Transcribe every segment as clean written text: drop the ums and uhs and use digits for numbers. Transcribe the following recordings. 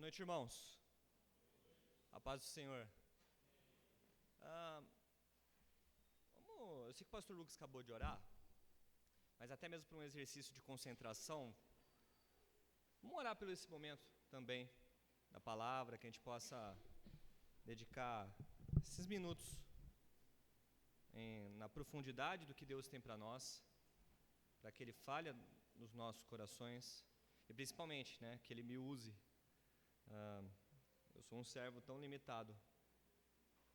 noite, irmãos. A paz do Senhor. Eu sei que o pastor Lucas acabou de orar, mas até mesmo para um exercício de concentração, vamos orar por esse momento também, da palavra, que a gente possa dedicar esses minutos na profundidade do que Deus tem para nós, para que Ele fale nos nossos corações e principalmente, que Ele me use. Eu sou um servo tão limitado,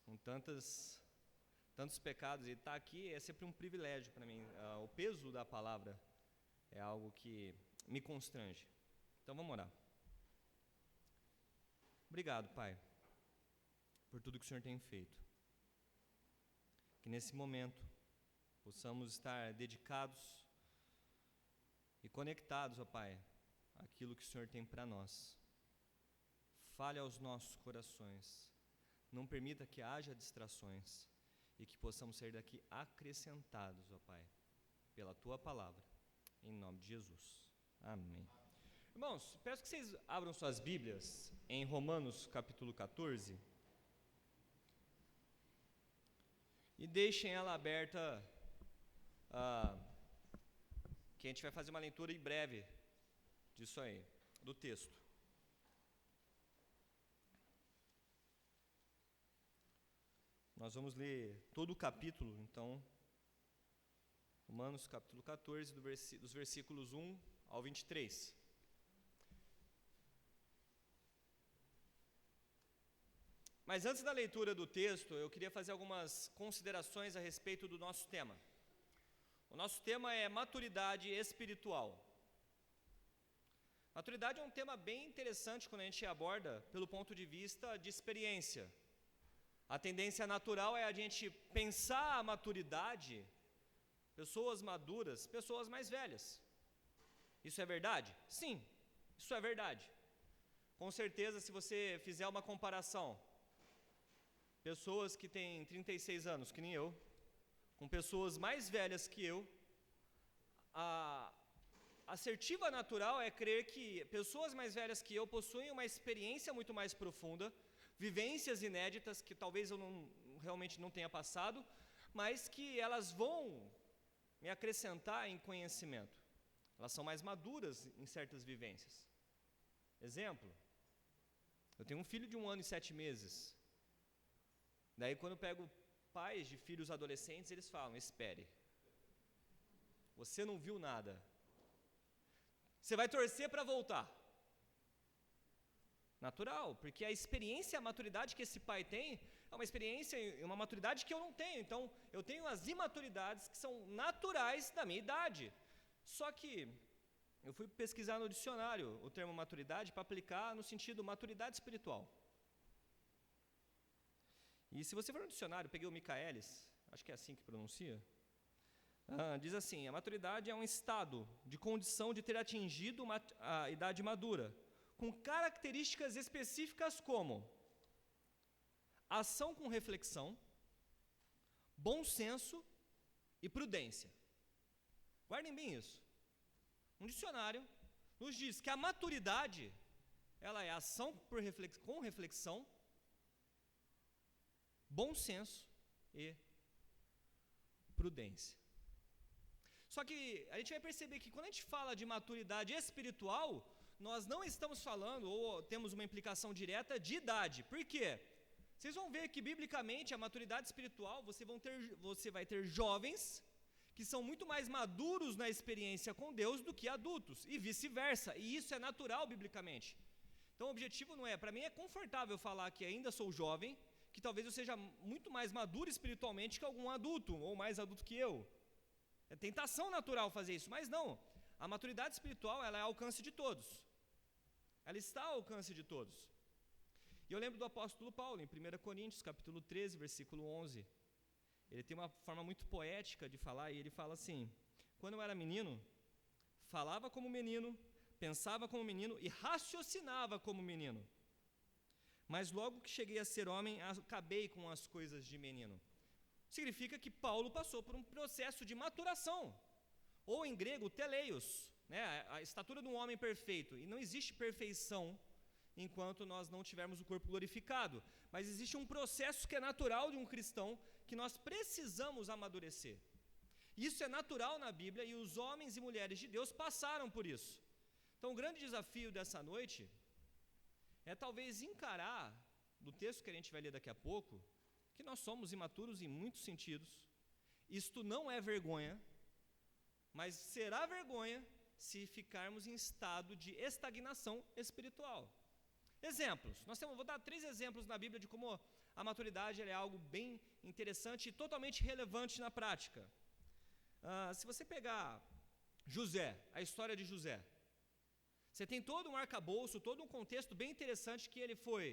com tantos pecados, e estar aqui é sempre um privilégio para mim. O peso da palavra é algo que me constrange. Então vamos orar. Obrigado, Pai, por tudo que o Senhor tem feito. Que nesse momento possamos estar dedicados e conectados, ó Pai, àquilo que o Senhor tem para nós. Fale aos nossos corações, não permita que haja distrações e que possamos sair daqui acrescentados, ó Pai, pela Tua palavra, em nome de Jesus. Amém. Irmãos, peço que vocês abram suas Bíblias em Romanos capítulo 14 e deixem ela aberta, que a gente vai fazer uma leitura em breve disso aí, do texto. Nós vamos ler todo o capítulo, então, Romanos capítulo 14, dos versículos 1 ao 23. Mas antes da leitura do texto, eu queria fazer algumas considerações a respeito do nosso tema. O nosso tema é maturidade espiritual. Maturidade é um tema bem interessante quando a gente aborda pelo ponto de vista de experiência. A tendência natural é a gente pensar a maturidade, pessoas maduras, pessoas mais velhas. Isso é verdade? Sim, isso é verdade. Com certeza, se você fizer uma comparação, pessoas que têm 36 anos, que nem eu, com pessoas mais velhas que eu, a assertiva natural é crer que pessoas mais velhas que eu possuem uma experiência muito mais profunda, vivências inéditas que talvez eu realmente não tenha passado, mas que elas vão me acrescentar em conhecimento. Elas são mais maduras em certas vivências. Exemplo, eu tenho um filho de 1 ano e 7 meses. Daí quando eu pego pais de filhos adolescentes, eles falam: espere, você não viu nada, você vai torcer para voltar. Natural, porque a experiência e a maturidade que esse pai tem é uma experiência e uma maturidade que eu não tenho. Então, eu tenho as imaturidades que são naturais da minha idade. Só que eu fui pesquisar no dicionário o termo maturidade para aplicar no sentido maturidade espiritual. E se você for no dicionário, peguei o Michaelis, acho que é assim que pronuncia, diz assim: a maturidade é um estado de condição de ter atingido a idade madura, com características específicas como ação com reflexão, bom senso e prudência. Guardem bem isso. Um dicionário nos diz que a maturidade, ela é ação com reflexão, bom senso e prudência. Só que a gente vai perceber que quando a gente fala de maturidade espiritual, nós não estamos falando, ou temos uma implicação direta, de idade. Por quê? Vocês vão ver que, biblicamente, a maturidade espiritual, você vai ter jovens que são muito mais maduros na experiência com Deus do que adultos, e vice-versa, e isso é natural, biblicamente. Então, o objetivo não é, para mim é confortável falar que ainda sou jovem, que talvez eu seja muito mais maduro espiritualmente que algum adulto, ou mais adulto que eu. É tentação natural fazer isso, mas não. A maturidade espiritual, ela é ao alcance de todos. Ela está ao alcance de todos. E eu lembro do apóstolo Paulo, em 1 Coríntios, capítulo 13, versículo 11. Ele tem uma forma muito poética de falar, e ele fala assim: quando eu era menino, falava como menino, pensava como menino e raciocinava como menino. Mas logo que cheguei a ser homem, acabei com as coisas de menino. Significa que Paulo passou por um processo de maturação, ou em grego, teleios, a estatura de um homem perfeito. E não existe perfeição enquanto nós não tivermos o corpo glorificado. Mas existe um processo que é natural de um cristão, que nós precisamos amadurecer. Isso é natural na Bíblia e os homens e mulheres de Deus passaram por isso. Então o grande desafio dessa noite é talvez encarar, do texto que a gente vai ler daqui a pouco, que nós somos imaturos em muitos sentidos. Isto não é vergonha, mas será vergonha se ficarmos em estado de estagnação espiritual. Exemplos. Vou dar 3 exemplos na Bíblia de como a maturidade é algo bem interessante e totalmente relevante na prática. Se você pegar José, a história de José, você tem todo um arcabouço, todo um contexto bem interessante, que ele foi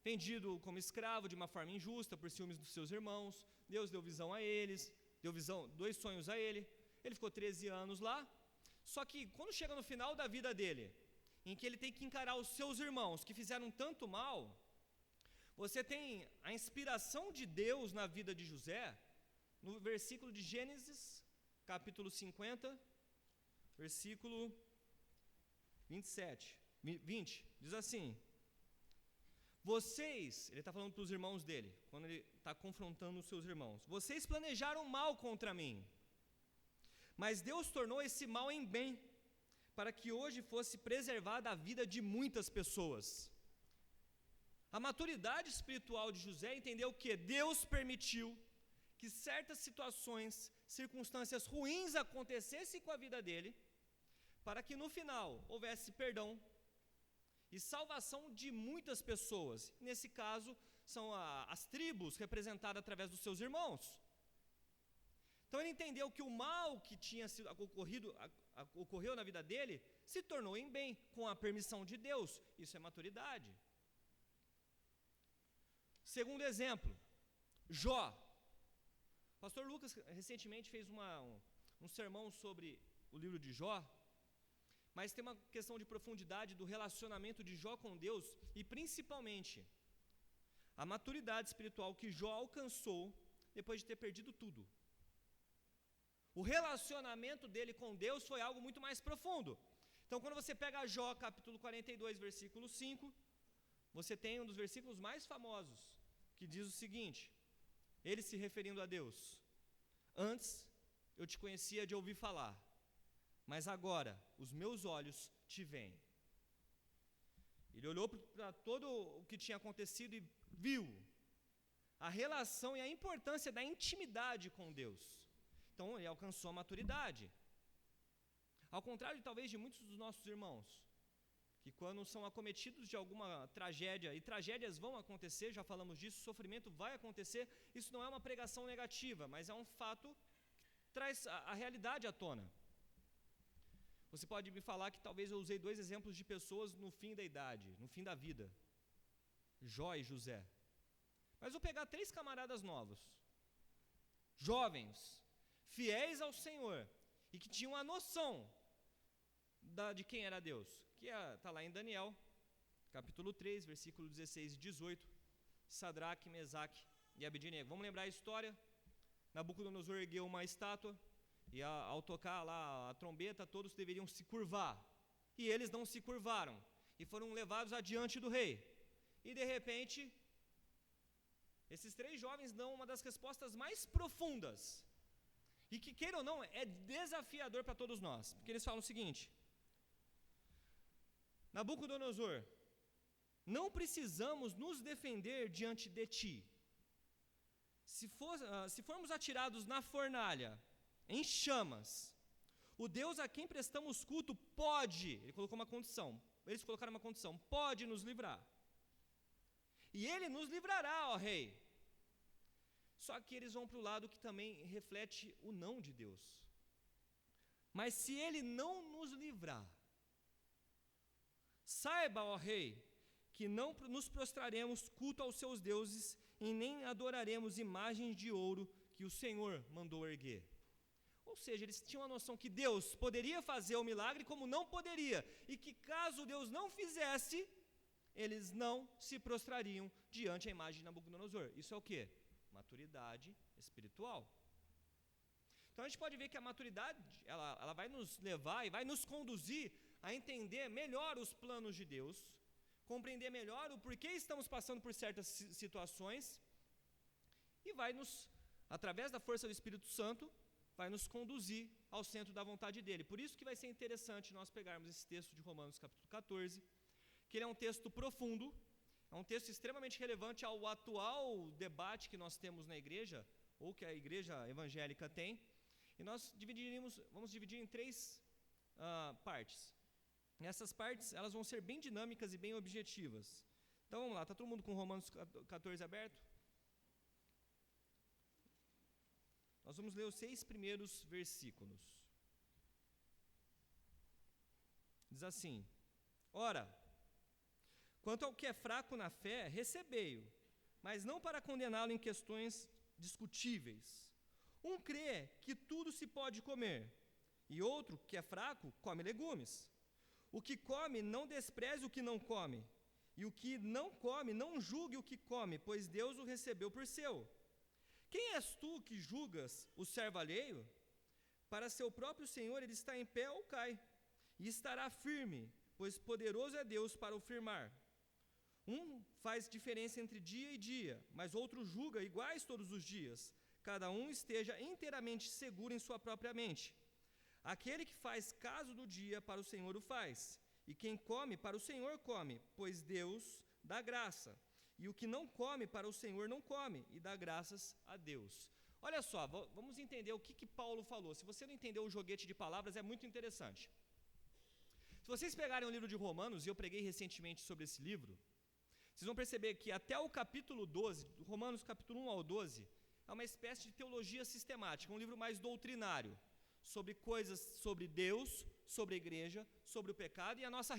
vendido como escravo de uma forma injusta por ciúmes dos seus irmãos. Deus deu visão a eles, deu 2 sonhos a ele. Ele ficou 13 anos lá. Só que quando chega no final da vida dele, em que ele tem que encarar os seus irmãos que fizeram tanto mal, você tem a inspiração de Deus na vida de José, no versículo de Gênesis, capítulo 50, versículo 20, diz assim: vocês, ele está falando para os irmãos dele, quando ele está confrontando os seus irmãos, vocês planejaram mal contra mim, mas Deus tornou esse mal em bem, para que hoje fosse preservada a vida de muitas pessoas. A maturidade espiritual de José entendeu que Deus permitiu que certas situações, circunstâncias ruins acontecessem com a vida dele, para que no final houvesse perdão e salvação de muitas pessoas. Nesse caso, são as tribos representadas através dos seus irmãos. Então ele entendeu que o mal que tinha ocorreu na vida dele se tornou em bem, com a permissão de Deus. Isso é maturidade. Segundo exemplo, Jó. O pastor Lucas recentemente fez um sermão sobre o livro de Jó, mas tem uma questão de profundidade do relacionamento de Jó com Deus e principalmente a maturidade espiritual que Jó alcançou depois de ter perdido tudo. O relacionamento dele com Deus foi algo muito mais profundo. Então, quando você pega Jó, capítulo 42, versículo 5, você tem um dos versículos mais famosos, que diz o seguinte, ele se referindo a Deus: antes eu te conhecia de ouvir falar, mas agora os meus olhos te veem. Ele olhou para todo o que tinha acontecido e viu a relação e a importância da intimidade com Deus. Então ele alcançou a maturidade. Ao contrário talvez de muitos dos nossos irmãos, que quando são acometidos de alguma tragédia, e tragédias vão acontecer, já falamos disso, sofrimento vai acontecer, isso não é uma pregação negativa, mas é um fato que traz a realidade à tona. Você pode me falar que talvez eu usei 2 exemplos de pessoas no fim da idade, no fim da vida, Jó e José. Mas vou pegar 3 camaradas novos, jovens, fiéis ao Senhor, e que tinham a noção de quem era Deus, que está lá em Daniel, capítulo 3, versículo 16 e 18, Sadraque, Mesaque e Abednego. Vamos lembrar a história? Nabucodonosor ergueu uma estátua, e ao tocar lá a trombeta, todos deveriam se curvar, e eles não se curvaram, e foram levados adiante do rei, e de repente, esses 3 jovens dão uma das respostas mais profundas, e que, queira ou não, é desafiador para todos nós, porque eles falam o seguinte: Nabucodonosor, não precisamos nos defender diante de ti. Se formos atirados na fornalha, em chamas, o Deus a quem prestamos culto pode, eles colocaram uma condição, pode nos livrar. E ele nos livrará, ó rei. Só que eles vão para o lado que também reflete o não de Deus. Mas se ele não nos livrar, saiba, ó rei, que não nos prostraremos culto aos seus deuses e nem adoraremos imagens de ouro que o Senhor mandou erguer. Ou seja, eles tinham a noção que Deus poderia fazer o milagre como não poderia, e que caso Deus não fizesse, eles não se prostrariam diante da imagem de Nabucodonosor. Isso é o quê? Maturidade espiritual. Então a gente pode ver que a maturidade, ela vai nos levar e vai nos conduzir a entender melhor os planos de Deus, compreender melhor o porquê estamos passando por certas situações e vai nos, através da força do Espírito Santo, vai nos conduzir ao centro da vontade dele. Por isso que vai ser interessante nós pegarmos esse texto de Romanos capítulo 14, que ele é um texto profundo, é um texto extremamente relevante ao atual debate que nós temos na igreja, ou que a igreja evangélica tem, e nós vamos dividir em três partes. E essas partes, elas vão ser bem dinâmicas e bem objetivas. Então vamos lá, está todo mundo com Romanos 14 aberto? Nós vamos ler os 6 primeiros versículos. Diz assim: Ora, quanto ao que é fraco na fé, recebei-o, mas não para condená-lo em questões discutíveis. Um crê que tudo se pode comer, e outro, que é fraco, come legumes. O que come, não despreze o que não come, e o que não come, não julgue o que come, pois Deus o recebeu por seu. Quem és tu que julgas o servo alheio? Para seu próprio Senhor ele está em pé ou cai, e estará firme, pois poderoso é Deus para o firmar. Um faz diferença entre dia e dia, mas outro julga iguais todos os dias. Cada um esteja inteiramente seguro em sua própria mente. Aquele que faz caso do dia, para o Senhor o faz. E quem come, para o Senhor come, pois Deus dá graça. E o que não come, para o Senhor não come, e dá graças a Deus. Olha só, vamos entender o que Paulo falou. Se você não entendeu o joguete de palavras, é muito interessante. Se vocês pegarem o livro de Romanos, e eu preguei recentemente sobre esse livro, vocês vão perceber que até o capítulo 12, Romanos capítulo 1 ao 12, é uma espécie de teologia sistemática, um livro mais doutrinário, sobre coisas sobre Deus, sobre a igreja, sobre o pecado e a nossa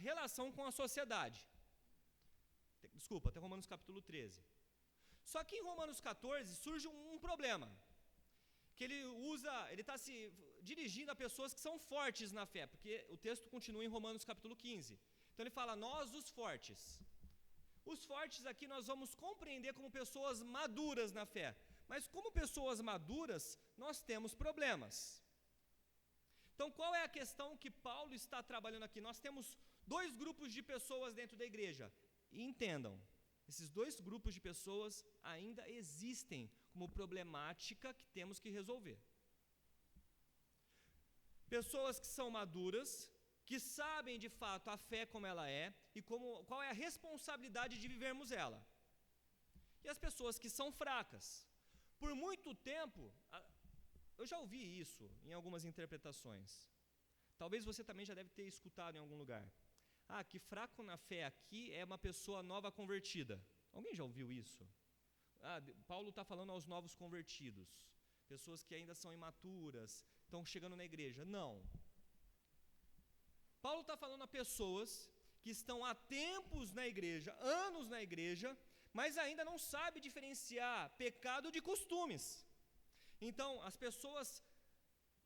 relação com a sociedade. Desculpa, até Romanos capítulo 13. Só que em Romanos 14 surge um problema, que ele está se dirigindo a pessoas que são fortes na fé, porque o texto continua em Romanos capítulo 15. Então ele fala, nós os fortes. Os fortes aqui nós vamos compreender como pessoas maduras na fé. Mas como pessoas maduras, nós temos problemas. Então qual é a questão que Paulo está trabalhando aqui? Nós temos 2 grupos de pessoas dentro da igreja. E entendam, esses 2 grupos de pessoas ainda existem como problemática que temos que resolver. Pessoas que são maduras, que sabem de fato a fé como ela é e qual é a responsabilidade de vivermos ela. E as pessoas que são fracas. Por muito tempo, eu já ouvi isso em algumas interpretações. Talvez você também já deve ter escutado em algum lugar. Que fraco na fé aqui é uma pessoa nova convertida. Alguém já ouviu isso? Paulo está falando aos novos convertidos. Pessoas que ainda são imaturas, estão chegando na igreja. Não. Paulo está falando a pessoas que estão há tempos na igreja, anos na igreja, mas ainda não sabem diferenciar pecado de costumes. Então, as pessoas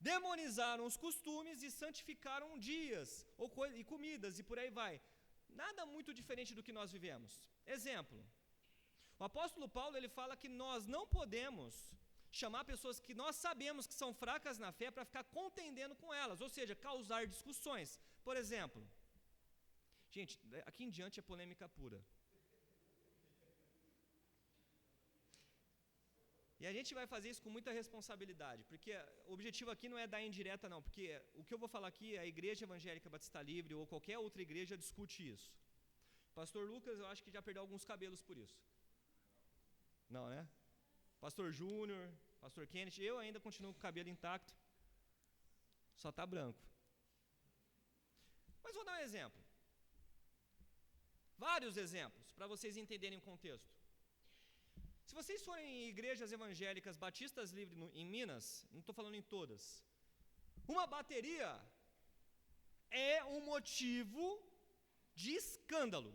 demonizaram os costumes e santificaram dias e comidas e por aí vai. Nada muito diferente do que nós vivemos. Exemplo, o apóstolo Paulo ele fala que nós não podemos chamar pessoas que nós sabemos que são fracas na fé para ficar contendendo com elas, ou seja, causar discussões. Por exemplo, gente, aqui em diante é polêmica pura. E a gente vai fazer isso com muita responsabilidade, porque o objetivo aqui não é dar indireta não, porque o que eu vou falar aqui, a Igreja Evangélica Batista Livre ou qualquer outra igreja discute isso. Pastor Lucas, eu acho que já perdeu alguns cabelos por isso. Não, né? Pastor Júnior, Pastor Kenneth, eu ainda continuo com o cabelo intacto, só está branco. Mas vou dar um exemplo. Vários exemplos, para vocês entenderem o contexto. Se vocês forem em igrejas evangélicas batistas livres em Minas, não estou falando em todas, uma bateria é um motivo de escândalo.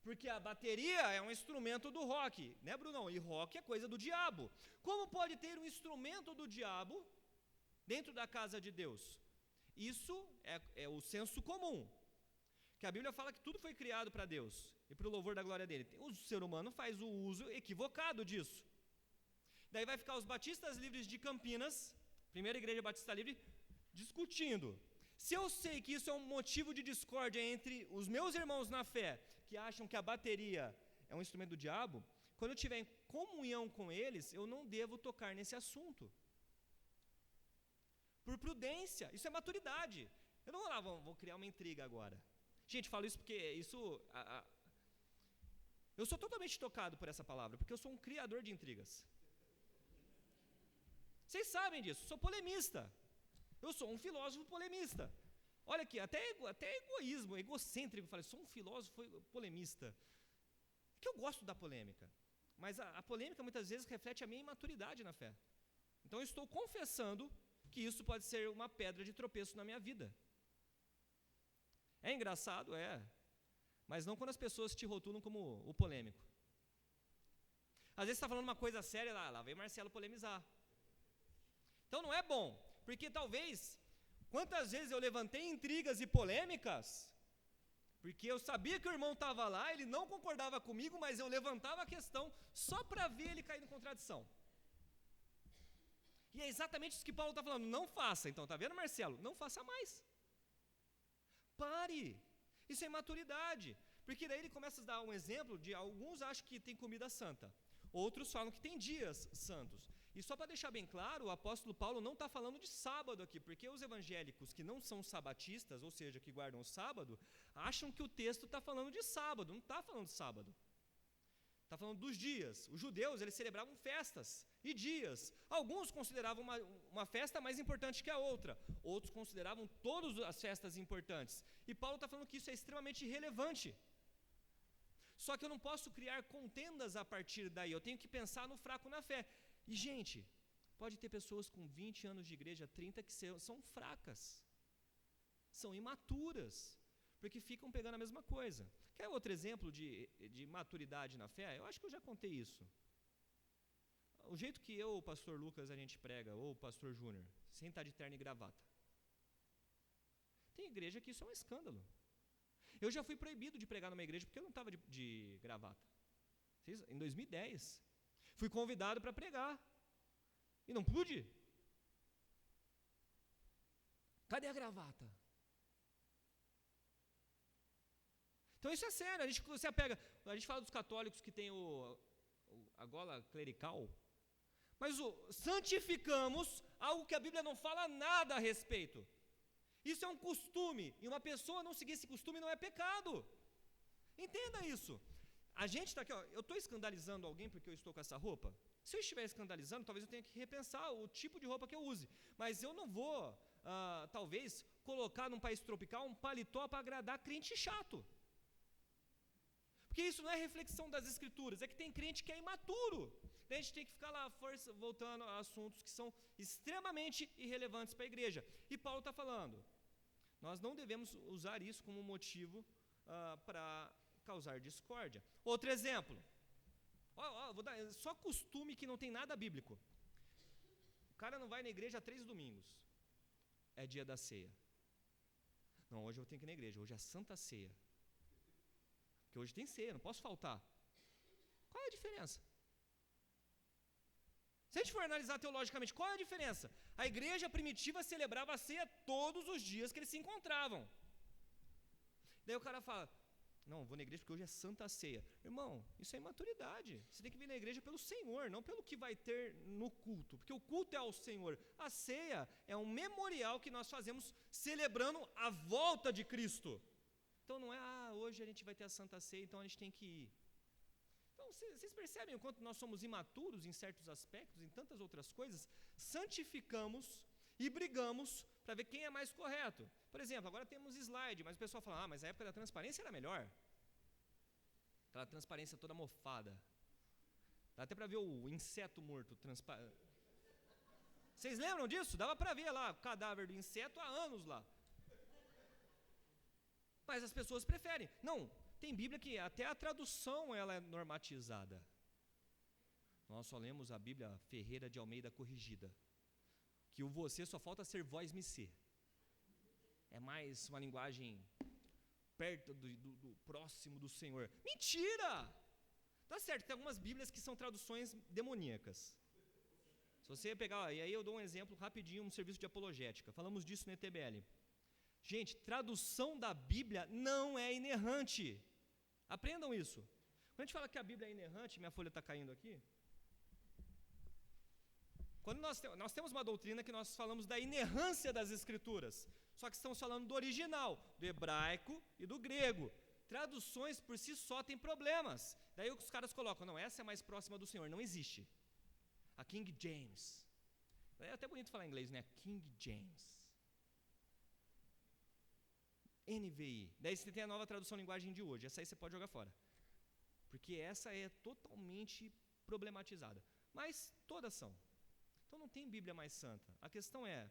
Porque a bateria é um instrumento do rock, né, Brunão? E rock é coisa do diabo. Como pode ter um instrumento do diabo dentro da casa de Deus? Isso é o senso comum. Que a Bíblia fala que tudo foi criado para Deus e para o louvor da glória dele. O ser humano faz o uso equivocado disso. Daí vai ficar os batistas livres de Campinas, primeira igreja batista livre, discutindo. Se eu sei que isso é um motivo de discórdia entre os meus irmãos na fé, que acham que a bateria é um instrumento do diabo, quando eu estiver em comunhão com eles, eu não devo tocar nesse assunto. Por prudência, isso é maturidade. Eu não vou lá, vou criar uma intriga agora. Gente, falo isso porque eu sou totalmente tocado por essa palavra, porque eu sou um criador de intrigas. Vocês sabem disso, sou polemista. Eu sou um filósofo polemista. Olha aqui, até egoísmo, egocêntrico, falei, sou um filósofo polemista. Porque eu gosto da polêmica. Mas a polêmica muitas vezes reflete a minha imaturidade na fé. Então eu estou confessando que isso pode ser uma pedra de tropeço na minha vida. É engraçado? É. Mas não quando as pessoas te rotulam como o polêmico. Às vezes você está falando uma coisa séria, lá vem Marcelo polemizar. Então não é bom, porque talvez, quantas vezes eu levantei intrigas e polêmicas, porque eu sabia que o irmão estava lá, ele não concordava comigo, mas eu levantava a questão só para ver ele cair em contradição. E é exatamente isso que Paulo está falando, não faça. Então, está vendo, Marcelo? Não faça mais. Pare. Isso é imaturidade. Porque daí ele começa a dar um exemplo de alguns acham que tem comida santa, outros falam que tem dias santos. E só para deixar bem claro, o apóstolo Paulo não está falando de sábado aqui, porque os evangélicos que não são sabatistas, ou seja, que guardam o sábado, acham que o texto está falando de sábado, não está falando de sábado. Está falando dos dias. Os judeus, eles celebravam festas e dias. Alguns consideravam uma festa mais importante que a outra. Outros consideravam todas as festas importantes. E Paulo está falando que isso é extremamente irrelevante. Só que eu não posso criar contendas a partir daí. Eu tenho que pensar no fraco na fé. E, gente, pode ter pessoas com 20 anos de igreja, 30, que são fracas. São imaturas. Porque ficam pegando a mesma coisa. Quer outro exemplo de maturidade na fé? Eu acho que eu já contei isso. O jeito que eu, o pastor Lucas, a gente prega, ou o pastor Júnior, sem estar de terno e gravata. Tem igreja que isso é um escândalo. Eu já fui proibido de pregar numa igreja porque eu não estava de gravata. Em 2010. Fui convidado para pregar. E não pude. Cadê a gravata? Então isso é sério, a gente fala dos católicos que tem a gola clerical, mas santificamos algo que a Bíblia não fala nada a respeito. Isso é um costume, e uma pessoa não seguir esse costume não é pecado. Entenda isso. A gente está aqui, eu estou escandalizando alguém porque eu estou com essa roupa? Se eu estiver escandalizando, talvez eu tenha que repensar o tipo de roupa que eu use, mas eu não vou, talvez, colocar num país tropical um paletó para agradar crente chato. Porque isso não é reflexão das escrituras, é que tem crente que é imaturo. Daí a gente tem que ficar lá voltando a assuntos que são extremamente irrelevantes para a igreja. E Paulo está falando, nós não devemos usar isso como motivo para causar discórdia. Outro exemplo, vou dar só costume que não tem nada bíblico. O cara não vai na igreja há 3 domingos, é dia da ceia. Não, hoje eu tenho que ir na igreja, hoje é a Santa Ceia. Porque hoje tem ceia, não posso faltar. Qual é a diferença? Se a gente for analisar teologicamente, qual é a diferença? A igreja primitiva celebrava a ceia todos os dias que eles se encontravam. Daí o cara fala, não, vou na igreja porque hoje é Santa Ceia. Irmão, isso é imaturidade. Você tem que vir na igreja pelo Senhor, não pelo que vai ter no culto. Porque o culto é ao Senhor. A ceia é um memorial que nós fazemos celebrando a volta de Cristo. Então não é, hoje a gente vai ter a Santa Ceia, então a gente tem que ir. Então vocês percebem o quanto nós somos imaturos em certos aspectos, em tantas outras coisas? Santificamos e brigamos para ver quem é mais correto. Por exemplo, agora temos slide, mas o pessoal fala, mas a época da transparência era melhor. Aquela transparência toda mofada. Dá até para ver o inseto morto. Vocês lembram disso? Dava para ver lá o cadáver do inseto há anos lá. Mas as pessoas preferem. Não, tem Bíblia que até a tradução ela é normatizada. Nós só lemos a Bíblia Ferreira de Almeida corrigida. Que o você só falta ser voz me ser. É mais uma linguagem perto do próximo do Senhor. Mentira! Tá certo, tem algumas Bíblias que são traduções demoníacas. Se você pegar, e aí eu dou um exemplo rapidinho, um serviço de apologética. Falamos disso no ETBL. Gente, tradução da Bíblia não é inerrante. Aprendam isso. Quando a gente fala que a Bíblia é inerrante, minha folha está caindo aqui. Quando nós temos uma doutrina que nós falamos da inerrância das Escrituras, só que estamos falando do original, do hebraico e do grego. Traduções por si só têm problemas. Daí os caras colocam, não, essa é mais próxima do Senhor, não existe. A King James. É até bonito falar em inglês, né? King James. NVI. Daí você tem a nova tradução linguagem de hoje, essa aí você pode jogar fora. Porque essa é totalmente problematizada. Mas todas são. Então não tem Bíblia mais santa. A questão é,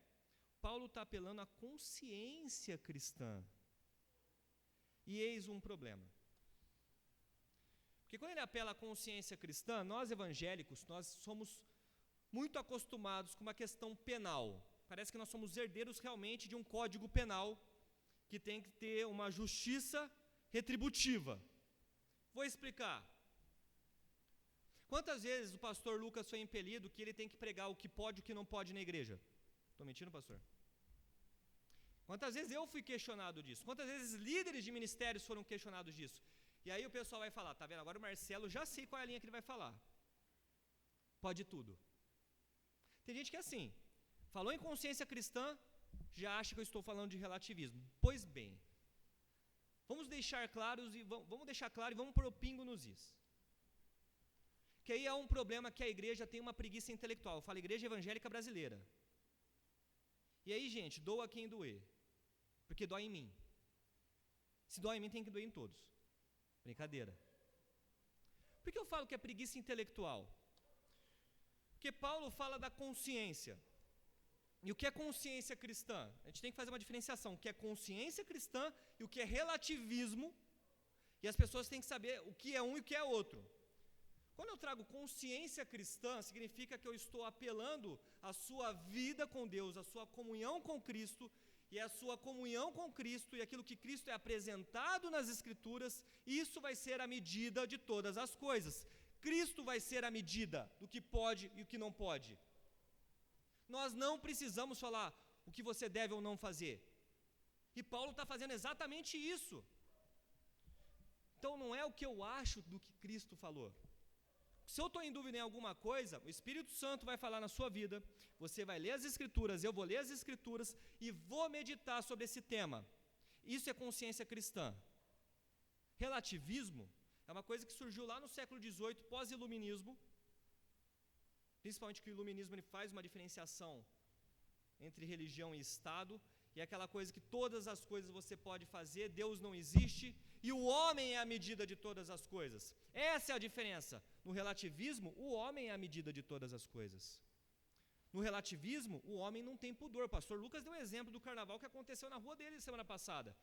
Paulo está apelando à consciência cristã. E eis um problema. Porque quando ele apela à consciência cristã, nós evangélicos, nós somos muito acostumados com uma questão penal. Parece que nós somos herdeiros realmente de um código penal que tem que ter uma justiça retributiva. Vou explicar. Quantas vezes o pastor Lucas foi impelido que ele tem que pregar o que pode e o que não pode na igreja? Estou mentindo, pastor? Quantas vezes eu fui questionado disso? Quantas vezes líderes de ministérios foram questionados disso? E aí o pessoal vai falar, tá vendo? Agora o Marcelo, já sei qual é a linha que ele vai falar. Pode tudo. Tem gente que é assim, falou em consciência cristã, já acha que eu estou falando de relativismo. Pois bem, vamos deixar claro e vamos pôr o pingo nos is. Que aí há um problema que a igreja tem uma preguiça intelectual. Eu falo igreja evangélica brasileira. E aí, gente, doa quem doer. Porque dói em mim. Se dói em mim, tem que doer em todos. Brincadeira. Por que eu falo que é preguiça intelectual? Porque Paulo fala da consciência. E o que é consciência cristã? A gente tem que fazer uma diferenciação. O que é consciência cristã e o que é relativismo. E as pessoas têm que saber o que é um e o que é outro. Quando eu trago consciência cristã, significa que eu estou apelando à sua vida com Deus, à sua comunhão com Cristo, e a sua comunhão com Cristo e aquilo que Cristo é apresentado nas Escrituras, isso vai ser a medida de todas as coisas. Cristo vai ser a medida do que pode e o que não pode. Nós não precisamos falar o que você deve ou não fazer. E Paulo está fazendo exatamente isso. Então não é o que eu acho do que Cristo falou. Se eu estou em dúvida em alguma coisa, o Espírito Santo vai falar na sua vida, você vai ler as Escrituras, eu vou ler as Escrituras e vou meditar sobre esse tema. Isso é consciência cristã. Relativismo é uma coisa que surgiu lá no século XVIII, pós-iluminismo, principalmente que o iluminismo ele faz uma diferenciação entre religião e Estado, e aquela coisa que todas as coisas você pode fazer, Deus não existe, e o homem é a medida de todas as coisas. Essa é a diferença. No relativismo, o homem é a medida de todas as coisas. No relativismo, o homem não tem pudor. O pastor Lucas deu um exemplo do carnaval que aconteceu na rua dele semana passada.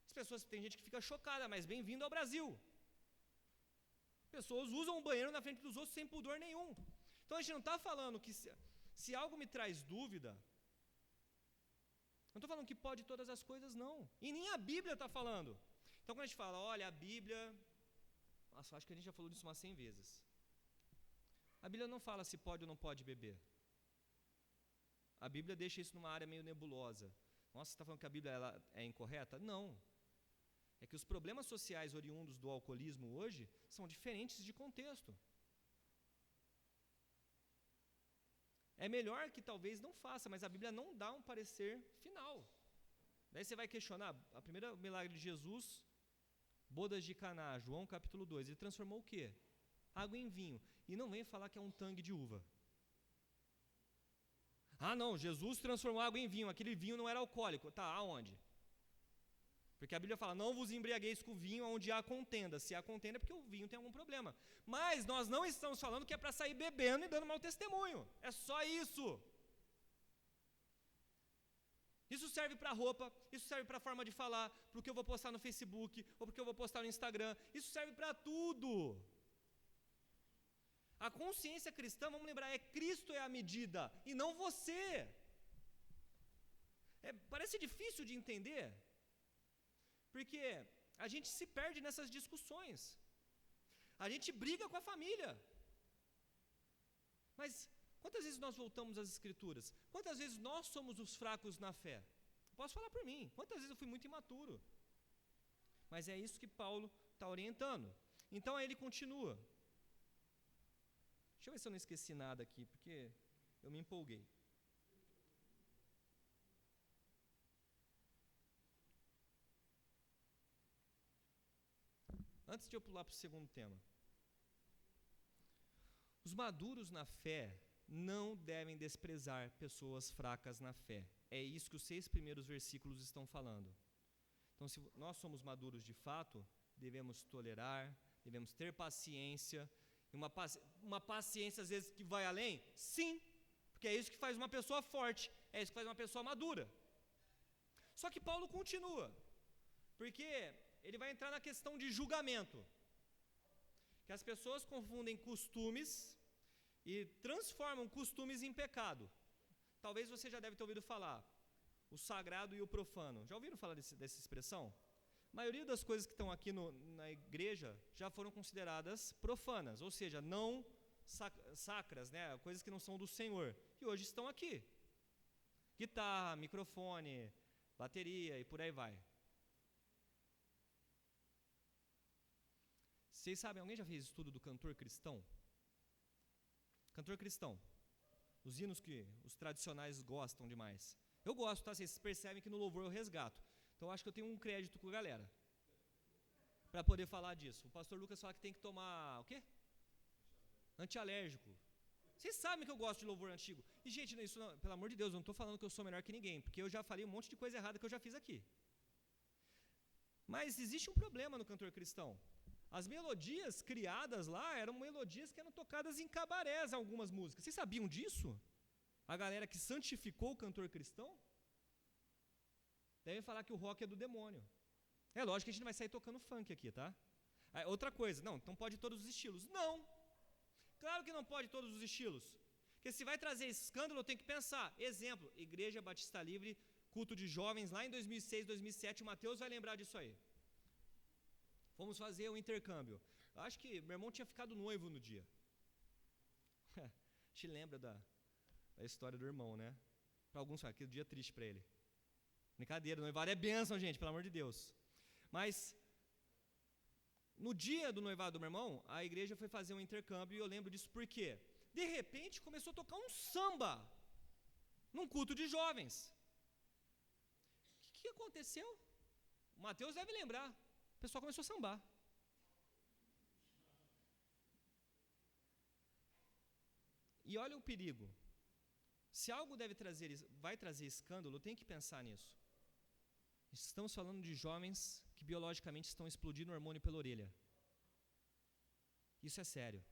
As pessoas, tem gente que fica chocada, mas bem-vindo ao Brasil. Pessoas usam o banheiro na frente dos outros sem pudor nenhum. Então a gente não está falando que se algo me traz dúvida, não estou falando que pode todas as coisas, não. E nem a Bíblia está falando. Então quando a gente fala, olha, a Bíblia... Nossa, acho que a gente já falou disso umas 100 vezes. A Bíblia não fala se pode ou não pode beber. A Bíblia deixa isso numa área meio nebulosa. Nossa, você está falando que a Bíblia ela é incorreta? Não. É que os problemas sociais oriundos do alcoolismo hoje são diferentes de contexto. É melhor que talvez não faça, mas a Bíblia não dá um parecer final. Daí você vai questionar, a primeira milagre de Jesus, bodas de Caná, João capítulo 2, ele transformou o quê? Água em vinho. E não vem falar que é um tangue de uva. Ah não, Jesus transformou água em vinho, aquele vinho não era alcoólico. Tá, aonde? Porque a Bíblia fala, não vos embriagueis com vinho onde há contenda. Se há contenda é porque o vinho tem algum problema. Mas nós não estamos falando que é para sair bebendo e dando mau testemunho. É só isso. Isso serve para roupa, isso serve para a forma de falar, para o que eu vou postar no Facebook, ou para o que eu vou postar no Instagram. Isso serve para tudo. A consciência cristã, vamos lembrar, Cristo é a medida, e não você. Parece difícil de entender, porque a gente se perde nessas discussões. A gente briga com a família. Mas quantas vezes nós voltamos às Escrituras? Quantas vezes nós somos os fracos na fé? Eu posso falar por mim. Quantas vezes eu fui muito imaturo? Mas é isso que Paulo está orientando. Então aí ele continua. Deixa eu ver se eu não esqueci nada aqui, porque eu me empolguei. Antes de eu pular para o segundo tema. Os maduros na fé não devem desprezar pessoas fracas na fé. É isso que os 6 primeiros versículos estão falando. Então, se nós somos maduros de fato, devemos tolerar, devemos ter paciência. E uma paciência, às vezes, que vai além? Sim, porque é isso que faz uma pessoa forte, é isso que faz uma pessoa madura. Só que Paulo continua, porque ele vai entrar na questão de julgamento. Que as pessoas confundem costumes e transformam costumes em pecado. Talvez você já deve ter ouvido falar, o sagrado e o profano. Já ouviram falar dessa expressão? A maioria das coisas que estão aqui na igreja já foram consideradas profanas, ou seja, não sacras, né? Coisas que não são do Senhor, e hoje estão aqui. Guitarra, microfone, bateria e por aí vai. Vocês sabem, alguém já fez estudo do cantor cristão? Cantor cristão. Os hinos que os tradicionais gostam demais. Eu gosto, tá? Vocês percebem que no louvor eu resgato. Então eu acho que eu tenho um crédito com a galera para poder falar disso. O pastor Lucas fala que tem que tomar o quê? Antialérgico. Vocês sabem que eu gosto de louvor antigo. E gente, isso não, pelo amor de Deus, eu não estou falando que eu sou melhor que ninguém, porque eu já falei um monte de coisa errada que eu já fiz aqui. Mas existe um problema no cantor cristão. As melodias criadas lá eram melodias que eram tocadas em cabarés, algumas músicas. Vocês sabiam disso? A galera que santificou o cantor cristão devem falar que o rock é do demônio. É lógico que a gente não vai sair tocando funk aqui, tá? Outra coisa, não pode todos os estilos. Não! Claro que não pode todos os estilos. Porque se vai trazer escândalo, eu tenho que pensar. Exemplo, Igreja Batista Livre, culto de jovens, lá em 2006, 2007, o Mateus vai lembrar disso aí. Fomos fazer um intercâmbio. Eu acho que meu irmão tinha ficado noivo no dia. Te lembra da história do irmão, né? Para alguns, aquele dia triste para ele. Brincadeira, noivado é bênção, gente, pelo amor de Deus. Mas, no dia do noivado do meu irmão, a igreja foi fazer um intercâmbio e eu lembro disso por quê? De repente, começou a tocar um samba num culto de jovens. O que aconteceu? O Mateus deve lembrar. O pessoal começou a sambar. E olha o perigo. Se algo vai trazer escândalo, tem que pensar nisso. Estamos falando de jovens que biologicamente estão explodindo o hormônio pela orelha. Isso é sério.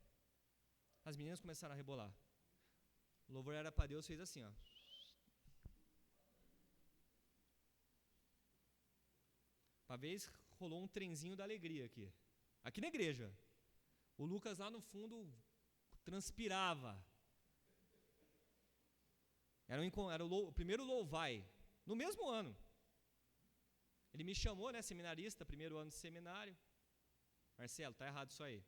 As meninas começaram a rebolar. O louvor era para Deus, fez assim, ó. Uma vez rolou um trenzinho da alegria aqui. Aqui na igreja. O Lucas lá no fundo transpirava. Era o primeiro louvai, no mesmo ano. Ele me chamou, né, seminarista, primeiro ano de seminário. Marcelo, tá errado isso aí.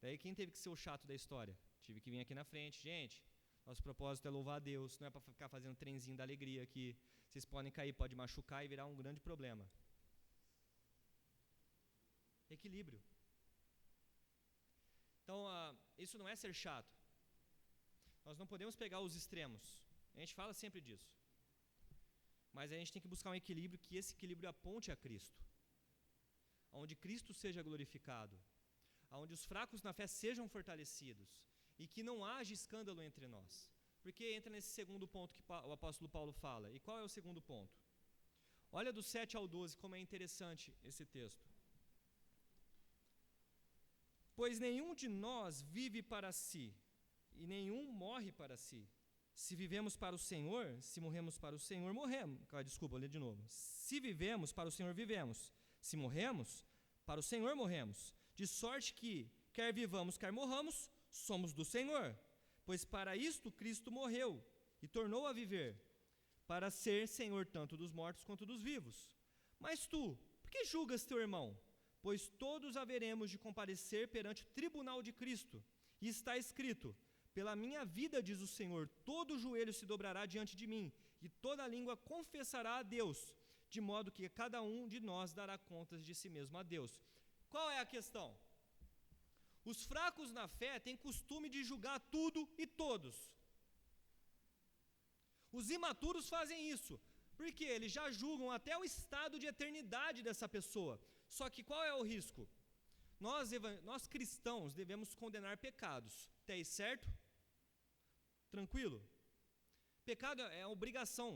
Daí quem teve que ser o chato da história? Tive que vir aqui na frente. Gente, nosso propósito é louvar a Deus, não é para ficar fazendo trenzinho da alegria aqui. Vocês podem cair, pode machucar e virar um grande problema. Equilíbrio. Então, isso não é ser chato. Nós não podemos pegar os extremos. A gente fala sempre disso. Mas a gente tem que buscar um equilíbrio, que esse equilíbrio aponte a Cristo. Onde Cristo seja glorificado. Onde os fracos na fé sejam fortalecidos. E que não haja escândalo entre nós. Porque entra nesse segundo ponto que o apóstolo Paulo fala. E qual é o segundo ponto? Olha do 7 ao 12 como é interessante esse texto. Pois nenhum de nós vive para si, e nenhum morre para si. Se vivemos para o Senhor, se morremos para o Senhor, morremos. Desculpa, vou ler de novo. Se vivemos para o Senhor, vivemos. Se morremos, para o Senhor morremos. De sorte que, quer vivamos, quer morramos, somos do Senhor. Pois para isto Cristo morreu e tornou a viver, para ser Senhor tanto dos mortos quanto dos vivos. Mas tu, por que julgas teu irmão? Pois todos haveremos de comparecer perante o tribunal de Cristo. E está escrito: Pela minha vida, diz o Senhor, todo joelho se dobrará diante de mim, e toda língua confessará a Deus, de modo que cada um de nós dará contas de si mesmo a Deus. Qual é a questão? Os fracos na fé têm costume de julgar tudo e todos. Os imaturos fazem isso, porque eles já julgam até o estado de eternidade dessa pessoa. Só que qual é o risco? Nós cristãos devemos condenar pecados. Até aí, certo? Tranquilo? Pecado é a obrigação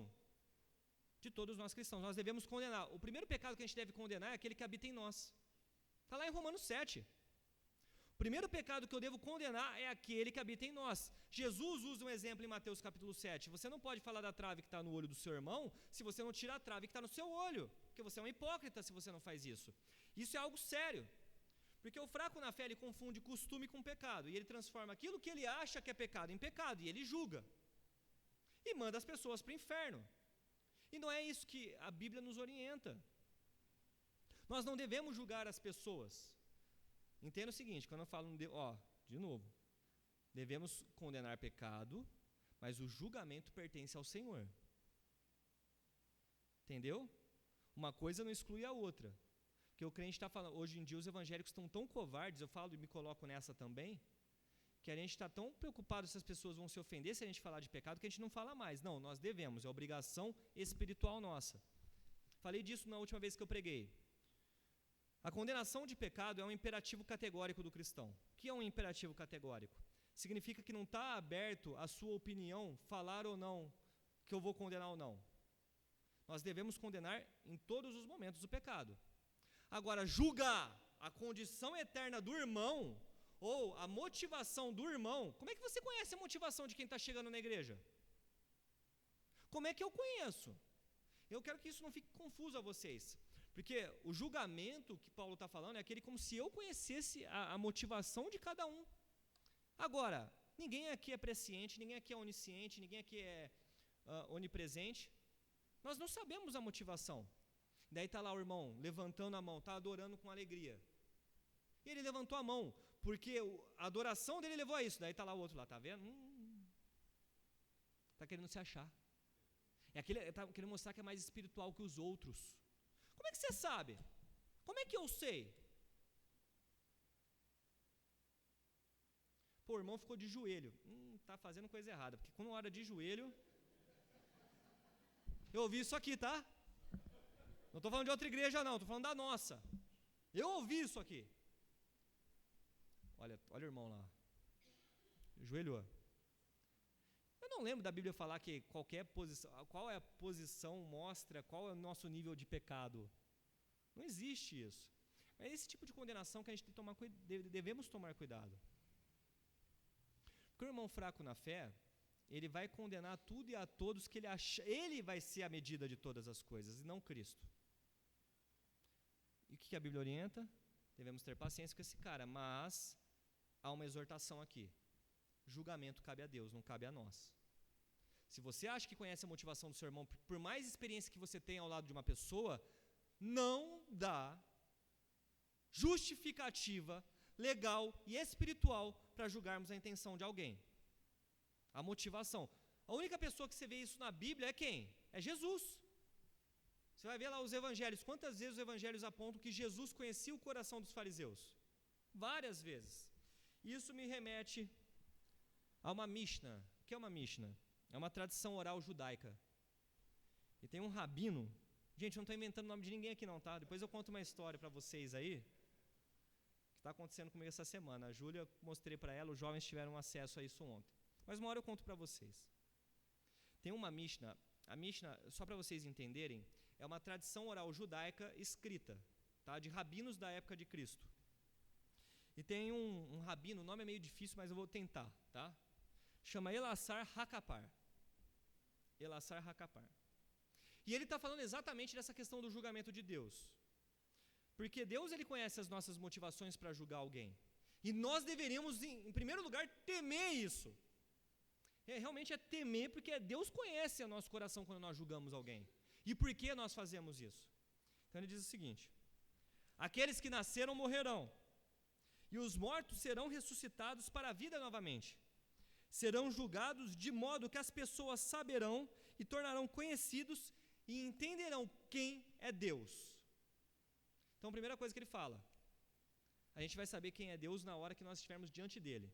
de todos nós cristãos. Nós devemos condenar. O primeiro pecado que a gente deve condenar é aquele que habita em nós. Está lá em Romanos 7. O primeiro pecado que eu devo condenar é aquele que habita em nós. Jesus usa um exemplo em Mateus capítulo 7. Você não pode falar da trave que está no olho do seu irmão se você não tira a trave que está no seu olho. Porque você é um hipócrita se você não faz isso. Isso é algo sério. Porque o fraco na fé, ele confunde costume com pecado. E ele transforma aquilo que ele acha que é pecado em pecado. E ele julga. E manda as pessoas para o inferno. E não é isso que a Bíblia nos orienta. Nós não devemos julgar as pessoas. Entenda o seguinte, quando eu falo, de novo, devemos condenar pecado, mas o julgamento pertence ao Senhor. Entendeu? Uma coisa não exclui a outra. Porque o crente está falando, hoje em dia os evangélicos estão tão covardes, eu falo e me coloco nessa também, que a gente está tão preocupado se as pessoas vão se ofender se a gente falar de pecado, que a gente não fala mais. Não, nós devemos, é obrigação espiritual nossa. Falei disso na última vez que eu preguei. A condenação de pecado é um imperativo categórico do cristão. O que é um imperativo categórico? Significa que não está aberto a sua opinião, falar ou não, que eu vou condenar ou não. Nós devemos condenar em todos os momentos o pecado. Agora, julgar a condição eterna do irmão, ou a motivação do irmão, como é que você conhece a motivação de quem está chegando na igreja? Como é que eu conheço? Eu quero que isso não fique confuso a vocês. Porque o julgamento que Paulo está falando é aquele como se eu conhecesse a motivação de cada um. Agora, ninguém aqui é presciente, ninguém aqui é onisciente, ninguém aqui é onipresente. Nós não sabemos a motivação. Daí está lá o irmão levantando a mão, está adorando com alegria. E ele levantou a mão, porque a adoração dele levou a isso. Daí está lá o outro lá, está vendo? Está querendo se achar. Está querendo mostrar que é mais espiritual que os outros. Como é que você sabe? Como é que eu sei? Pô, o irmão ficou de joelho. Está fazendo coisa errada, porque quando hora de joelho... Eu ouvi isso aqui, tá? Não estou falando de outra igreja não, estou falando da nossa. Eu ouvi isso aqui. Olha o irmão lá. Joelhou. Eu não lembro da Bíblia falar que qualquer posição, qual é a posição mostra qual é o nosso nível de pecado. Não existe isso. É esse tipo de condenação que a gente tem que tomar, devemos tomar cuidado. Porque o irmão fraco na fé, ele vai condenar tudo e a todos que ele acha, ele vai ser a medida de todas as coisas, e não Cristo. E o que a Bíblia orienta? Devemos ter paciência com esse cara, mas há uma exortação aqui. Julgamento cabe a Deus, não cabe a nós. Se você acha que conhece a motivação do seu irmão, por mais experiência que você tenha ao lado de uma pessoa, não dá justificativa legal e espiritual para julgarmos a intenção de alguém. A motivação. A única pessoa que você vê isso na Bíblia é quem? É Jesus. Você vai ver lá os evangelhos. Quantas vezes os evangelhos apontam que Jesus conhecia o coração dos fariseus? Várias vezes. Isso me remete a uma Mishnah. O que é uma Mishnah? É uma tradição oral judaica. E tem um rabino. Gente, eu não estou inventando o nome de ninguém aqui não, tá? Depois eu conto uma história para vocês aí, que está acontecendo comigo essa semana. A Júlia, mostrei para ela, os jovens tiveram acesso a isso ontem. Mas uma hora eu conto para vocês. Tem uma Mishnah, a Mishnah, só para vocês entenderem, é uma tradição oral judaica escrita, tá? De rabinos da época de Cristo. E tem um rabino, o nome é meio difícil, mas eu vou tentar, tá? Chama Elassar Hakapar. Elassar Hakapar. E ele está falando exatamente dessa questão do julgamento de Deus. Porque Deus, ele conhece as nossas motivações para julgar alguém. E nós deveríamos, em primeiro lugar, temer isso. Realmente é temer, porque Deus conhece o nosso coração quando nós julgamos alguém. E por que nós fazemos isso? Então ele diz o seguinte: aqueles que nasceram morrerão, e os mortos serão ressuscitados para a vida novamente. serão julgados de modo que as pessoas saberão e tornarão conhecidos e entenderão quem é Deus. Então, a primeira coisa que ele fala, a gente vai saber quem é Deus na hora que nós estivermos diante dele.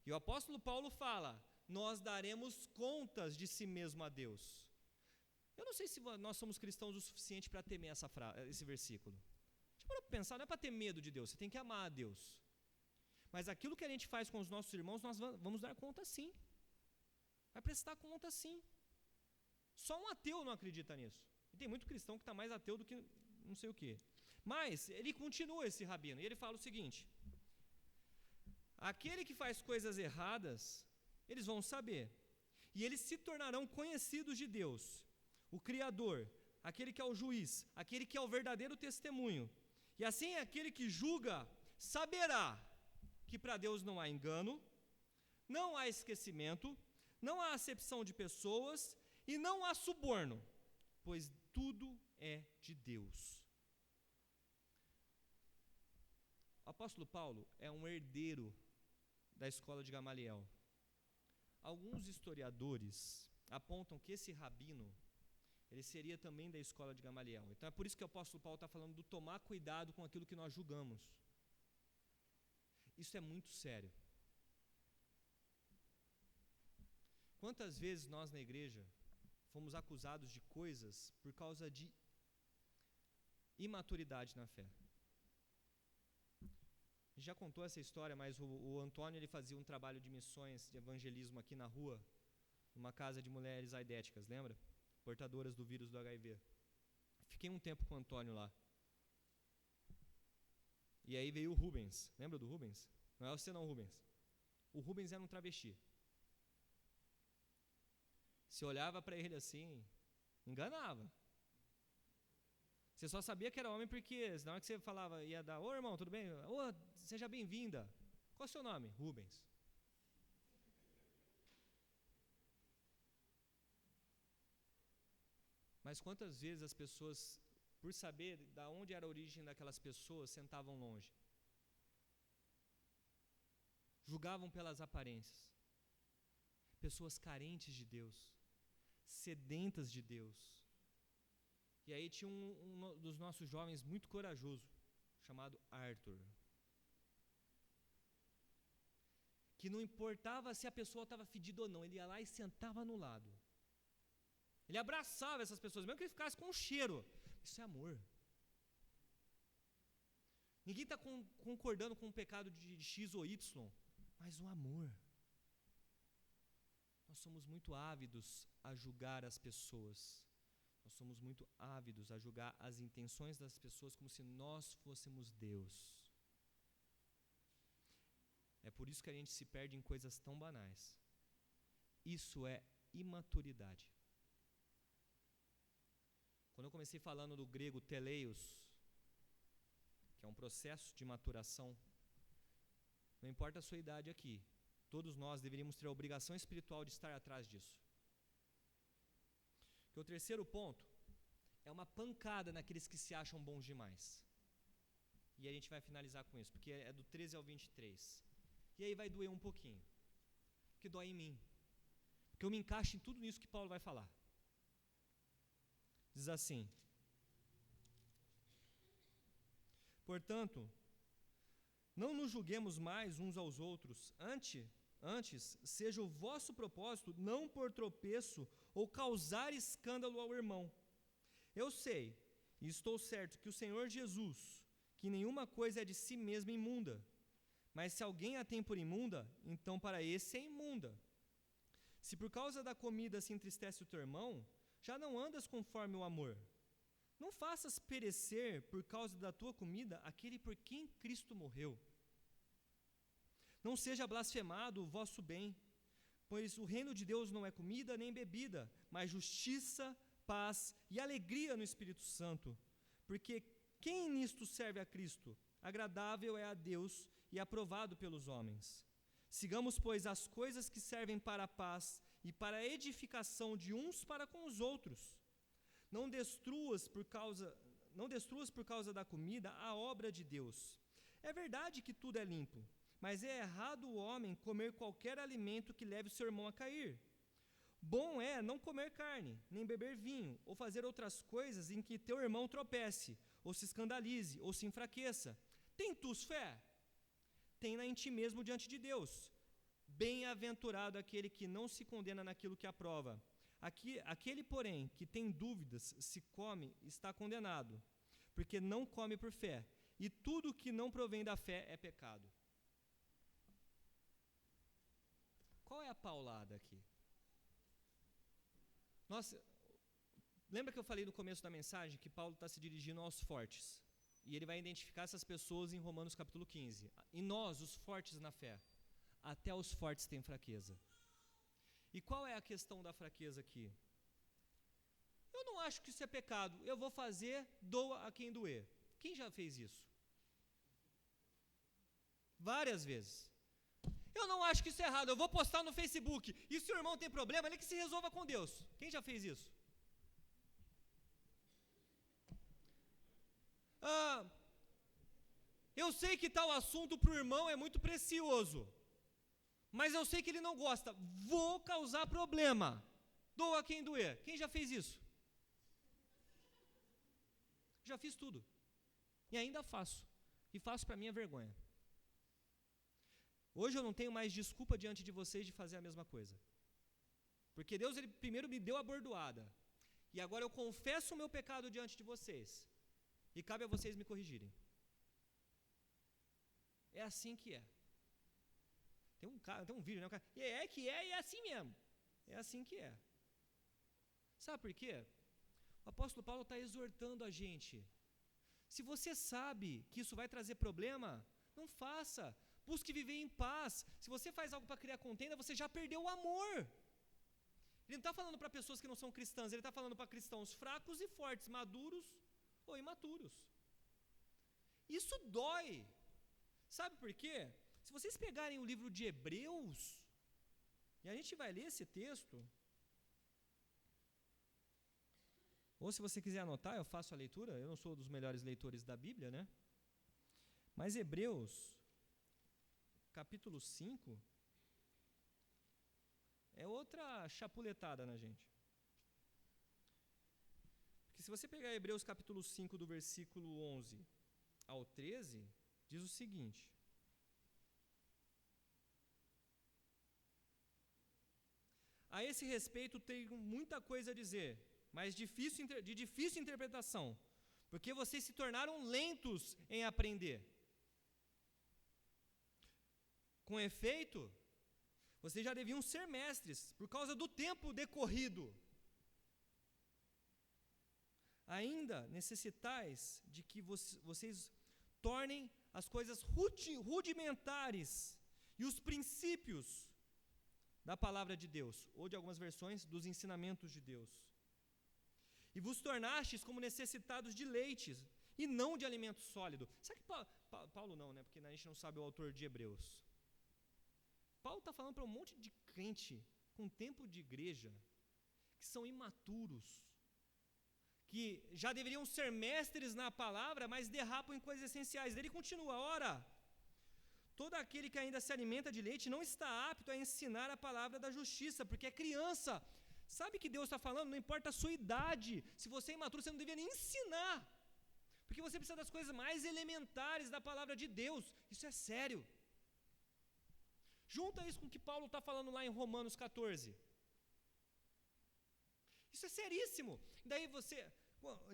E o apóstolo Paulo fala, nós daremos contas de si mesmo a Deus. Eu não sei se nós somos cristãos o suficiente para temer esse versículo. Deixa eu pensar, não é para ter medo de Deus, você tem que amar a Deus. Mas aquilo que a gente faz com os nossos irmãos, nós vamos dar conta sim. Vai prestar conta sim. Só um ateu não acredita nisso. E tem muito cristão que está mais ateu do que não sei o quê. Mas ele continua, esse rabino, e ele fala o seguinte: aquele que faz coisas erradas, eles vão saber. E eles se tornarão conhecidos de Deus, o Criador, aquele que é o juiz, aquele que é o verdadeiro testemunho. E assim aquele que julga saberá que para Deus não há engano, não há esquecimento, não há acepção de pessoas e não há suborno, pois tudo é de Deus. O apóstolo Paulo é um herdeiro da escola de Gamaliel. Alguns historiadores apontam que esse rabino, ele seria também da escola de Gamaliel. Então é por isso que o apóstolo Paulo está falando do tomar cuidado com aquilo que nós julgamos. Isso é muito sério. Quantas vezes nós na igreja fomos acusados de coisas por causa de imaturidade na fé? A gente já contou essa história, mas o Antônio ele fazia um trabalho de missões, de evangelismo aqui na rua, numa casa de mulheres aidéticas, lembra? Portadoras do vírus do HIV. Fiquei um tempo com o Antônio lá. E aí veio o Rubens, lembra do Rubens? Não é você não, Rubens. O Rubens era um travesti. Se olhava para ele assim, enganava. Você só sabia que era homem porque na hora que você falava, ia dar, ô irmão, tudo bem? Ô, seja bem-vinda. Qual é o seu nome? Rubens. Mas quantas vezes as pessoas, por saber de onde era a origem daquelas pessoas, sentavam longe? Julgavam pelas aparências. Pessoas carentes de Deus, sedentas de Deus. E aí tinha um dos nossos jovens muito corajoso, chamado Arthur, que não importava se a pessoa estava fedida ou não, ele ia lá e sentava no lado. Ele abraçava essas pessoas, mesmo que ele ficasse com um cheiro. Isso é amor. Ninguém está concordando com o pecado de X ou Y, mas o amor. Nós somos muito ávidos a julgar as pessoas. Nós somos muito ávidos a julgar as intenções das pessoas como se nós fôssemos Deus. É por isso que a gente se perde em coisas tão banais. Isso é imaturidade. Quando eu comecei falando do grego teleios, que é um processo de maturação, não importa a sua idade aqui, todos nós deveríamos ter a obrigação espiritual de estar atrás disso. Porque o terceiro ponto é uma pancada naqueles que se acham bons demais. E a gente vai finalizar com isso, porque é do 13 ao 23. E aí vai doer um pouquinho, porque dói em mim, porque eu me encaixo em tudo isso que Paulo vai falar. Diz assim: portanto, não nos julguemos mais uns aos outros, antes seja o vosso propósito não por tropeço ou causar escândalo ao irmão. Eu sei, e estou certo, que o Senhor Jesus, que nenhuma coisa é de si mesma imunda, mas se alguém a tem por imunda, então para esse é imunda. Se por causa da comida se entristece o teu irmão, já não andas conforme o amor. Não faças perecer por causa da tua comida aquele por quem Cristo morreu. Não seja blasfemado o vosso bem, pois o reino de Deus não é comida nem bebida, mas justiça, paz e alegria no Espírito Santo. Porque quem nisto serve a Cristo? Agradável é a Deus e aprovado pelos homens. Sigamos, pois, as coisas que servem para a paz e para a edificação de uns para com os outros. Não destruas por causa da comida a obra de Deus. É verdade que tudo é limpo, mas é errado o homem comer qualquer alimento que leve o seu irmão a cair. Bom é não comer carne, nem beber vinho, ou fazer outras coisas em que teu irmão tropece, ou se escandalize, ou se enfraqueça. Tem tus fé? Tem-na em ti mesmo diante de Deus. Bem-aventurado aquele que não se condena naquilo que aprova. Aquele, porém, que tem dúvidas se come, está condenado, porque não come por fé, e tudo que não provém da fé é pecado. Qual é a paulada aqui? Nossa, lembra que eu falei no começo da mensagem que Paulo está se dirigindo aos fortes, e ele vai identificar essas pessoas em Romanos capítulo 15. E nós, os fortes na fé, até os fortes têm fraqueza. E qual é a questão da fraqueza aqui? Eu não acho que isso é pecado, eu vou fazer, doa a quem doer. Quem já fez isso? Várias vezes. Eu não acho que isso é errado, eu vou postar no Facebook, e se o irmão tem problema, ele que se resolva com Deus. Quem já fez isso? Eu sei que tal assunto para o irmão é muito precioso, mas eu sei que ele não gosta, vou causar problema, doa a quem doer. Quem já fez isso? Já fiz tudo, e ainda faço, e faço para minha vergonha. Hoje eu não tenho mais desculpa diante de vocês de fazer a mesma coisa, porque Deus ele primeiro me deu a bordoada, e agora eu confesso o meu pecado diante de vocês, e cabe a vocês me corrigirem. É assim que é. Tem um vídeo, né? E é assim mesmo. É assim que é. Sabe por quê? O apóstolo Paulo está exortando a gente. Se você sabe que isso vai trazer problema, não faça. Busque viver em paz. Se você faz algo para criar contenda, você já perdeu o amor. Ele não está falando para pessoas que não são cristãs, ele está falando para cristãos fracos e fortes, maduros ou imaturos. Isso dói. Sabe por quê? Se vocês pegarem o livro de Hebreus, e a gente vai ler esse texto, ou se você quiser anotar, eu faço a leitura, eu não sou dos melhores leitores da Bíblia, né? Mas Hebreus, capítulo 5, é outra chapuletada na gente. Porque se você pegar Hebreus capítulo 5, do versículo 11 ao 13, diz o seguinte: a esse respeito tenho muita coisa a dizer, mas de difícil interpretação, porque vocês se tornaram lentos em aprender. Com efeito, vocês já deviam ser mestres, por causa do tempo decorrido. Ainda necessitais de que vocês tornem as coisas rudimentares e os princípios da palavra de Deus, ou de algumas versões, dos ensinamentos de Deus. E vos tornastes como necessitados de leite, e não de alimento sólido. Sabe que Paulo não, né? Porque a gente não sabe o autor de Hebreus. Paulo está falando para um monte de crente com tempo de igreja, que são imaturos, que já deveriam ser mestres na palavra, mas derrapam em coisas essenciais. Ele continua: ora, todo aquele que ainda se alimenta de leite não está apto a ensinar a palavra da justiça, porque é criança. Sabe que Deus está falando? Não importa a sua idade, se você é imaturo, você não deveria nem ensinar, porque você precisa das coisas mais elementares da palavra de Deus. Isso é sério. Junta isso com o que Paulo está falando lá em Romanos 14. Isso é seríssimo. Daí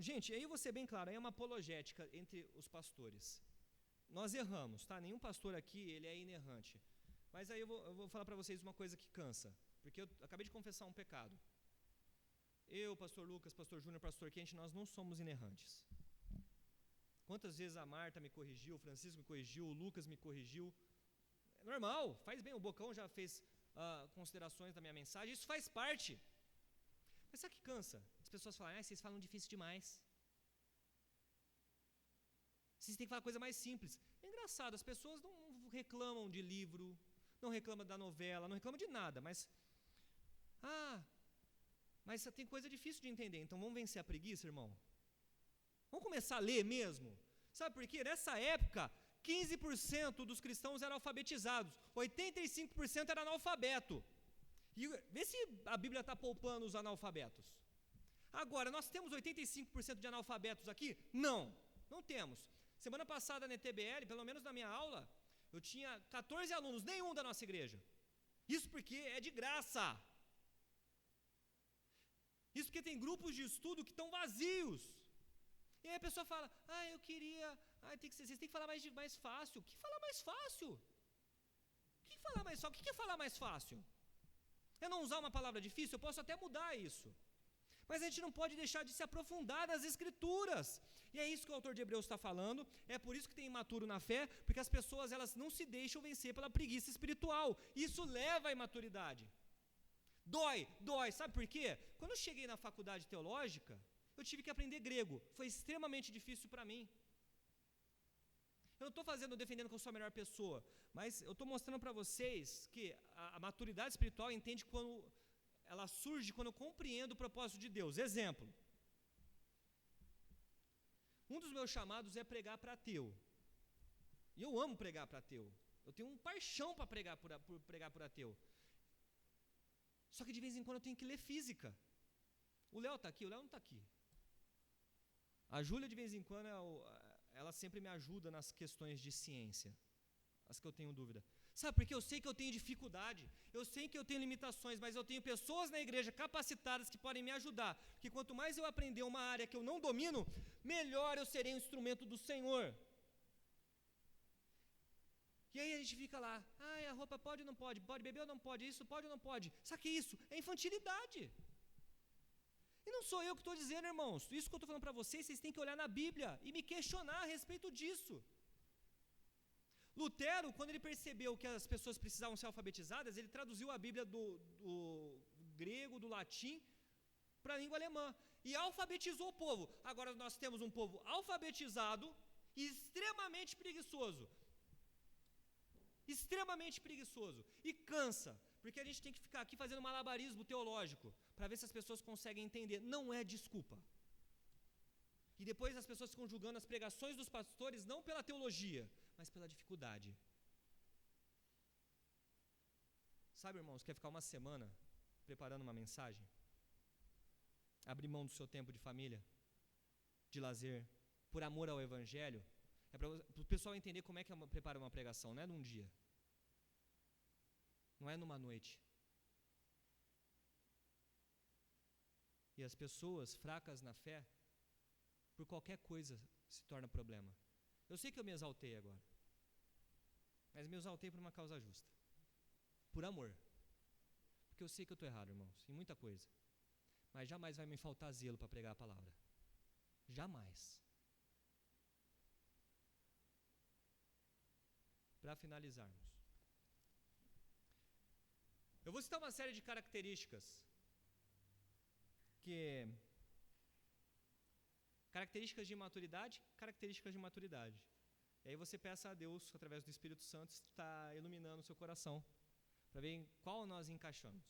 gente, aí eu vou ser bem claro, aí é uma apologética entre os pastores. Nós erramos, tá? Nenhum pastor aqui, ele é inerrante. Mas aí eu vou falar para vocês uma coisa que cansa, porque eu acabei de confessar um pecado. Eu, pastor Lucas, pastor Júnior, pastor Quente, nós não somos inerrantes. Quantas vezes a Marta me corrigiu, o Francisco me corrigiu, o Lucas me corrigiu. É normal, faz bem, o Bocão já fez considerações da minha mensagem, isso faz parte. Mas sabe o que cansa? As pessoas falam: vocês falam difícil demais. Vocês têm que falar coisa mais simples. É engraçado, as pessoas não reclamam de livro, não reclamam da novela, não reclamam de nada, mas tem coisa difícil de entender, então vamos vencer a preguiça, irmão? Vamos começar a ler mesmo? Sabe por quê? Nessa época, 15% dos cristãos eram alfabetizados, 85% era analfabeto. E vê se a Bíblia está poupando os analfabetos. Agora, nós temos 85% de analfabetos aqui? Não, não temos. Semana passada na ETBL, pelo menos na minha aula, eu tinha 14 alunos, nenhum da nossa igreja. Isso porque é de graça. Isso porque tem grupos de estudo que estão vazios. E aí a pessoa fala, eu queria, vocês têm que falar mais fácil. Que falar mais fácil? Que falar mais fácil? O que é falar mais fácil? É não usar uma palavra difícil? Eu posso até mudar isso. Mas a gente não pode deixar de se aprofundar nas Escrituras. E é isso que o autor de Hebreus está falando. É por isso que tem imaturo na fé, porque as pessoas elas não se deixam vencer pela preguiça espiritual. Isso leva à imaturidade. Dói. Sabe por quê? Quando eu cheguei na faculdade teológica, eu tive que aprender grego. Foi extremamente difícil para mim. Eu não estou defendendo que eu sou a melhor pessoa, mas eu estou mostrando para vocês que a maturidade espiritual entende quando ela surge quando eu compreendo o propósito de Deus. Exemplo. Um dos meus chamados é pregar para ateu. E eu amo pregar para ateu. Eu tenho um paixão para pregar por ateu. Só que de vez em quando eu tenho que ler física. O Léo está aqui? O Léo não está aqui. A Júlia, de vez em quando, ela sempre me ajuda nas questões de ciência. As que eu tenho dúvida. Sabe, porque eu sei que eu tenho dificuldade, eu sei que eu tenho limitações, mas eu tenho pessoas na igreja capacitadas que podem me ajudar. Porque quanto mais eu aprender uma área que eu não domino, melhor eu serei um instrumento do Senhor. E aí a gente fica lá, a roupa pode ou não pode? Pode beber ou não pode? Isso pode ou não pode? Sabe que isso? É infantilidade. E não sou eu que estou dizendo, irmãos. Isso que eu estou falando para vocês têm que olhar na Bíblia e me questionar a respeito disso. Lutero, quando ele percebeu que as pessoas precisavam ser alfabetizadas, ele traduziu a Bíblia do grego, do latim, para a língua alemã. E alfabetizou o povo. Agora nós temos um povo alfabetizado e extremamente preguiçoso. Extremamente preguiçoso. E cansa. Porque a gente tem que ficar aqui fazendo malabarismo teológico para ver se as pessoas conseguem entender. Não é desculpa. E depois as pessoas ficam julgando as pregações dos pastores não pela teologia, mas pela dificuldade. Sabe, irmãos, quer ficar uma semana preparando uma mensagem? Abrir mão do seu tempo de família, de lazer, por amor ao Evangelho? É para o pessoal entender como é que prepara uma pregação, não é num dia. Não é numa noite. E as pessoas fracas na fé, por qualquer coisa se torna problema. Eu sei que eu me exaltei agora, mas me exaltei por uma causa justa, por amor, porque eu sei que eu estou errado, irmãos, em muita coisa, mas jamais vai me faltar zelo para pregar a palavra, jamais. Para finalizarmos, eu vou citar uma série de características características de maturidade. E aí você peça a Deus, através do Espírito Santo, está iluminando o seu coração, para ver em qual nós encaixamos.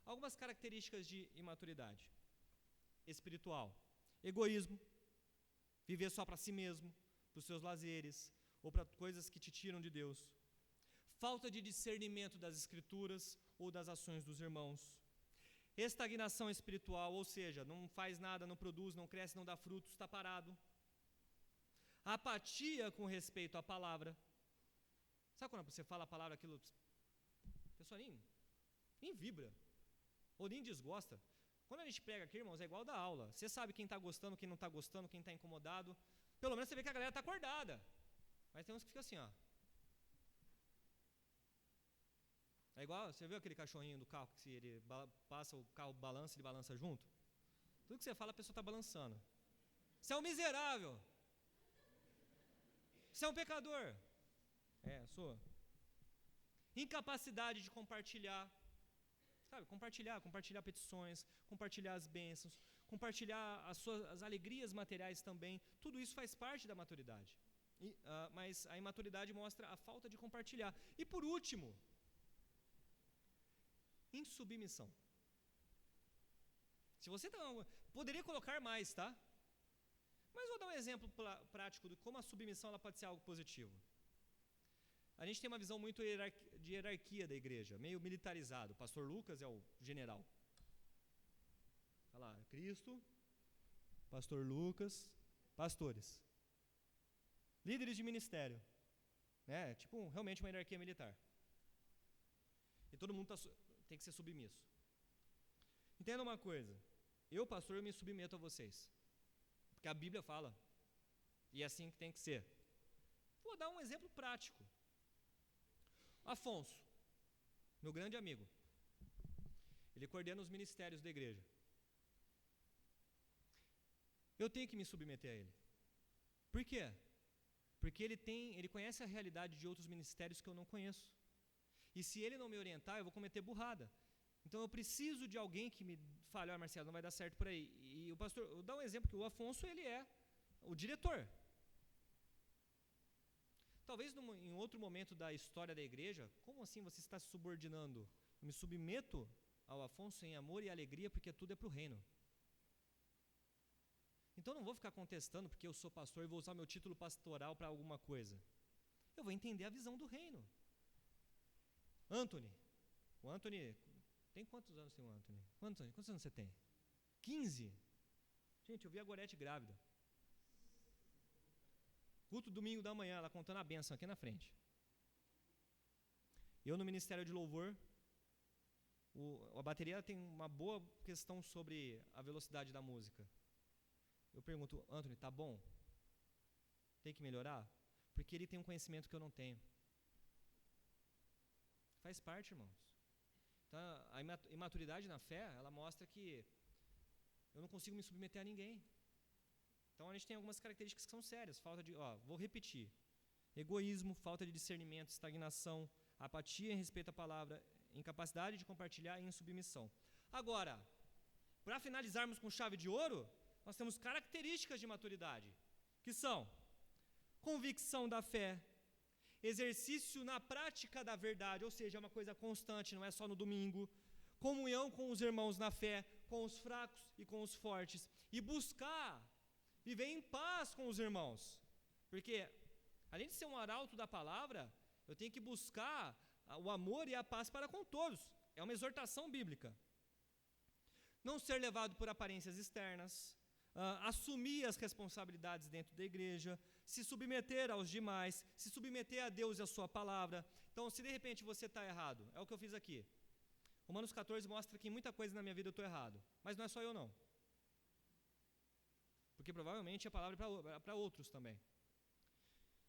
Algumas características de imaturidade espiritual: egoísmo, viver só para si mesmo, para os seus lazeres, ou para coisas que te tiram de Deus. Falta de discernimento das Escrituras ou das ações dos irmãos. Estagnação espiritual, ou seja, não faz nada, não produz, não cresce, não dá frutos, está parado. Apatia com respeito à palavra. Sabe quando você fala a palavra, aquilo, a pessoa nem vibra, ou nem desgosta. Quando a gente prega aqui, irmãos, é igual da aula. Você sabe quem está gostando, quem não está gostando, quem está incomodado. Pelo menos você vê que a galera está acordada. Mas tem uns que ficam assim, ó. É igual, você viu aquele cachorrinho do carro, que se ele passa, o carro balança, ele balança junto? Tudo que você fala, a pessoa está balançando. Você é um miserável. Você é um pecador. Sou. Incapacidade de compartilhar. Sabe, compartilhar petições, compartilhar as bênçãos, compartilhar as alegrias materiais também. Tudo isso faz parte da maturidade. Mas a imaturidade mostra a falta de compartilhar. E por último, insubmissão. Se você poderia colocar mais, tá? Mas vou dar um exemplo prático de como a submissão ela pode ser algo positivo. A gente tem uma visão muito de hierarquia da igreja, meio militarizado. O pastor Lucas é o general. Olha lá, Cristo, pastor Lucas, pastores. Líderes de ministério. Tipo realmente uma hierarquia militar. E todo mundo tem que ser submisso. Entenda uma coisa. Eu, pastor, eu me submeto a vocês. Porque a Bíblia fala. E é assim que tem que ser. Vou dar um exemplo prático. Afonso, meu grande amigo, ele coordena os ministérios da igreja. Eu tenho que me submeter a ele. Por quê? Porque ele conhece a realidade de outros ministérios que eu não conheço. E se ele não me orientar, eu vou cometer burrada. Então eu preciso de alguém que me fale, olha, Marcelo, não vai dar certo por aí. E o pastor, eu vou dar um exemplo, que o Afonso, ele é o diretor. Talvez em outro momento da história da igreja, como assim você está se subordinando? Eu me submeto ao Afonso em amor e alegria, porque tudo é para o reino. Então eu não vou ficar contestando porque eu sou pastor e vou usar meu título pastoral para alguma coisa. Eu vou entender a visão do reino. Anthony. O Anthony, tem quantos anos tem o Anthony? Quantos anos você tem? 15? Gente, eu vi a Gorete grávida. Culto domingo da manhã, ela contando a bênção aqui na frente. Eu no Ministério de Louvor, a bateria tem uma boa questão sobre a velocidade da música. Eu pergunto, Anthony, tá bom? Tem que melhorar? Porque ele tem um conhecimento que eu não tenho. Faz parte, irmãos. Então, a imaturidade na fé, ela mostra que eu não consigo me submeter a ninguém. Então a gente tem algumas características que são sérias. Falta de, vou repetir. Egoísmo, falta de discernimento, estagnação, apatia em respeito à palavra, incapacidade de compartilhar e insubmissão. Agora, para finalizarmos com chave de ouro, nós temos características de maturidade, que são convicção da fé, exercício na prática da verdade, ou seja, é uma coisa constante, não é só no domingo, comunhão com os irmãos na fé, com os fracos e com os fortes, e buscar viver em paz com os irmãos, porque além de ser um arauto da palavra, eu tenho que buscar o amor e a paz para com todos, é uma exortação bíblica. Não ser levado por aparências externas, assumir as responsabilidades dentro da igreja, se submeter aos demais, se submeter a Deus e a sua palavra. Então, se de repente você está errado, é o que eu fiz aqui. Romanos 14 mostra que em muita coisa na minha vida eu estou errado, mas não é só eu não. Porque provavelmente a palavra é para outros também.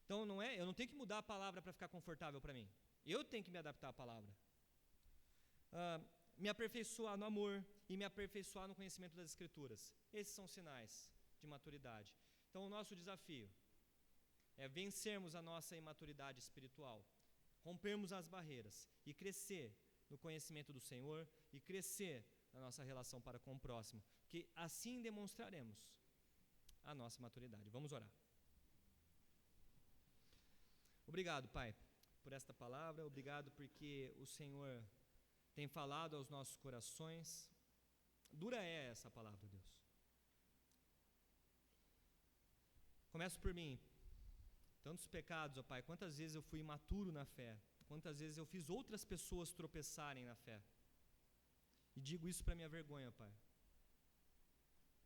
Então eu não tenho que mudar a palavra para ficar confortável para mim. Eu tenho que me adaptar à palavra. Me aperfeiçoar no amor e me aperfeiçoar no conhecimento das Escrituras. Esses são sinais de maturidade. Então o nosso desafio é vencermos a nossa imaturidade espiritual, rompermos as barreiras e crescer no conhecimento do Senhor e crescer na nossa relação para com o próximo, que assim demonstraremos a nossa maturidade. Vamos orar. Obrigado, Pai, por esta palavra, obrigado porque o Senhor tem falado aos nossos corações. Dura é essa palavra, Deus. Começo por mim. Tantos pecados, ó Pai, quantas vezes eu fui imaturo na fé, quantas vezes eu fiz outras pessoas tropeçarem na fé. E digo isso para minha vergonha, Pai.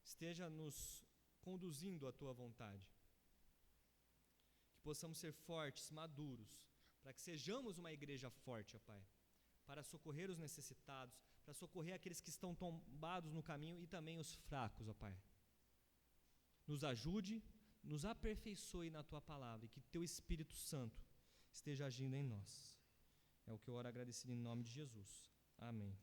Esteja nos conduzindo à Tua vontade. Que possamos ser fortes, maduros, para que sejamos uma igreja forte, ó Pai, para socorrer os necessitados, para socorrer aqueles que estão tombados no caminho e também os fracos, ó Pai. Nos ajude, nos aperfeiçoe na Tua palavra e que Teu Espírito Santo esteja agindo em nós. É o que eu oro agradecido em nome de Jesus. Amém.